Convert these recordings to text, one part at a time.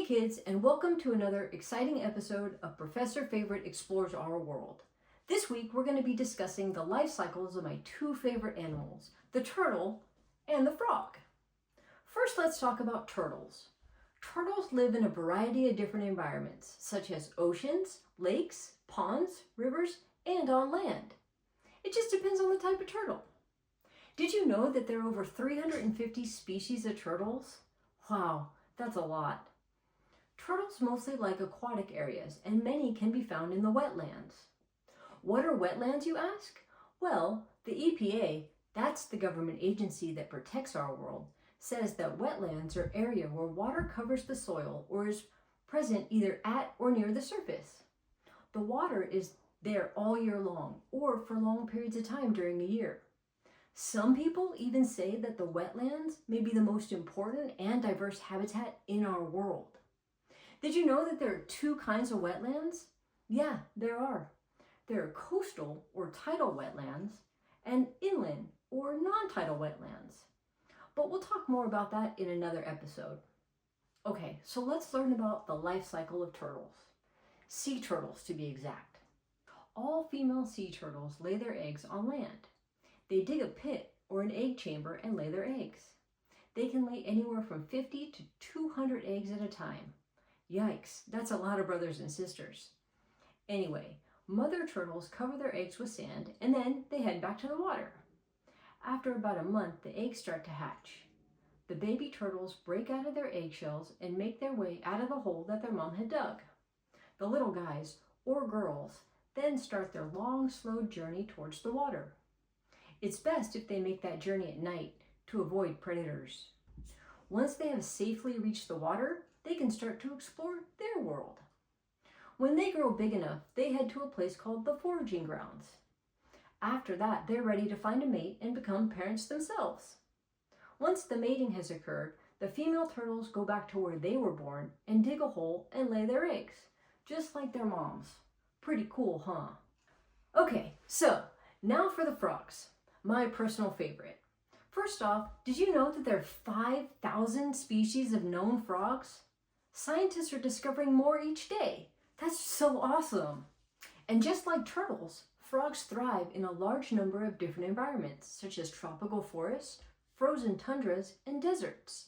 Hey kids, and welcome to another exciting episode of Professor Favorite Explores Our World. This week we're going to be discussing the life cycles of my two favorite animals, the turtle and the frog. First, let's talk about turtles. Turtles live in a variety of different environments, such as oceans, lakes, ponds, rivers, and on land. It just depends on the type of turtle. Did you know that there are over 350 species of turtles? Wow, that's a lot. Turtles mostly like aquatic areas, and many can be found in the wetlands. What are wetlands, you ask? Well, the EPA, that's the government agency that protects our world, says that wetlands are area where water covers the soil or is present either at or near the surface. The water is there all year long or for long periods of time during a year. Some people even say that the wetlands may be the most important and diverse habitat in our world. Did you know that there are two kinds of wetlands? Yeah, there are. There are coastal or tidal wetlands and inland or non-tidal wetlands. But we'll talk more about that in another episode. Okay, so let's learn about the life cycle of turtles. Sea turtles, to be exact. All female sea turtles lay their eggs on land. They dig a pit or an egg chamber and lay their eggs. They can lay anywhere from 50 to 200 eggs at a time. Yikes, that's a lot of brothers and sisters. Anyway, mother turtles cover their eggs with sand and then they head back to the water. After about a month, the eggs start to hatch. The baby turtles break out of their eggshells and make their way out of the hole that their mom had dug. The little guys, or girls, then start their long, slow journey towards the water. It's best if they make that journey at night to avoid predators. Once they have safely reached the water, they can start to explore their world. When they grow big enough, they head to a place called the foraging grounds. After that, they're ready to find a mate and become parents themselves. Once the mating has occurred, the female turtles go back to where they were born and dig a hole and lay their eggs, just like their moms. Pretty cool, huh? Okay, so now for the frogs, my personal favorite. First off, did you know that there are 5,000 species of known frogs? Scientists are discovering more each day. That's so awesome. And just like turtles, frogs thrive in a large number of different environments, such as tropical forests, frozen tundras, and deserts.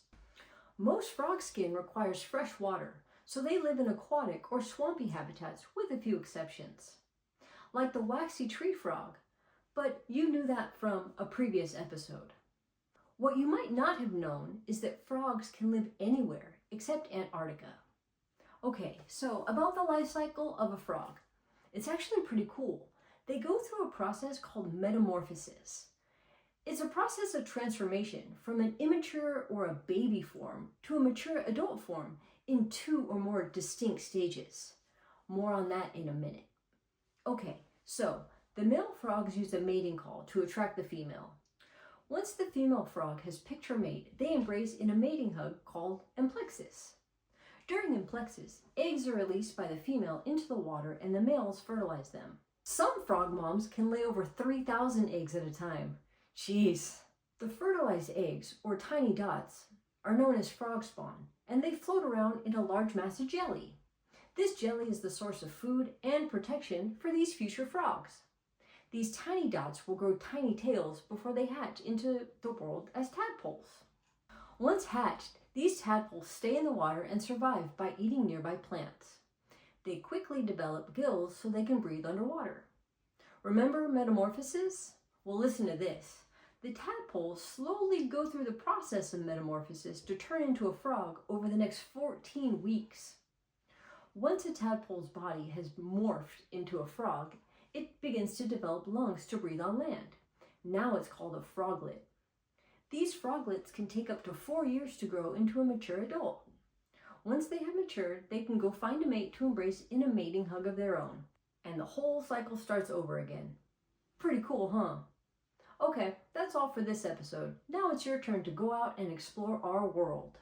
Most frog skin requires fresh water, so they live in aquatic or swampy habitats with a few exceptions. Like the waxy tree frog, but you knew that from a previous episode. What you might not have known is that frogs can live anywhere except Antarctica. Okay, so about the life cycle of a frog. It's actually pretty cool. They go through a process called metamorphosis. It's a process of transformation from an immature or a baby form to a mature adult form in 2 or more distinct stages. More on that in a minute. Okay, so the male frogs use a mating call to attract the female. Once the female frog has picked her mate, they embrace in a mating hug called emplexus. During emplexus, eggs are released by the female into the water and the males fertilize them. Some frog moms can lay over 3,000 eggs at a time. Jeez. The fertilized eggs, or tiny dots, are known as frog spawn, and they float around in a large mass of jelly. This jelly is the source of food and protection for these future frogs. These tiny dots will grow tiny tails before they hatch into the world as tadpoles. Once hatched, these tadpoles stay in the water and survive by eating nearby plants. They quickly develop gills so they can breathe underwater. Remember metamorphosis? Well, listen to this. The tadpoles slowly go through the process of metamorphosis to turn into a frog over the next 14 weeks. Once a tadpole's body has morphed into a frog, it begins to develop lungs to breathe on land. Now it's called a froglet. These froglets can take up to 4 years to grow into a mature adult. Once they have matured, they can go find a mate to embrace in a mating hug of their own. And the whole cycle starts over again. Pretty cool, huh? Okay, that's all for this episode. Now it's your turn to go out and explore our world.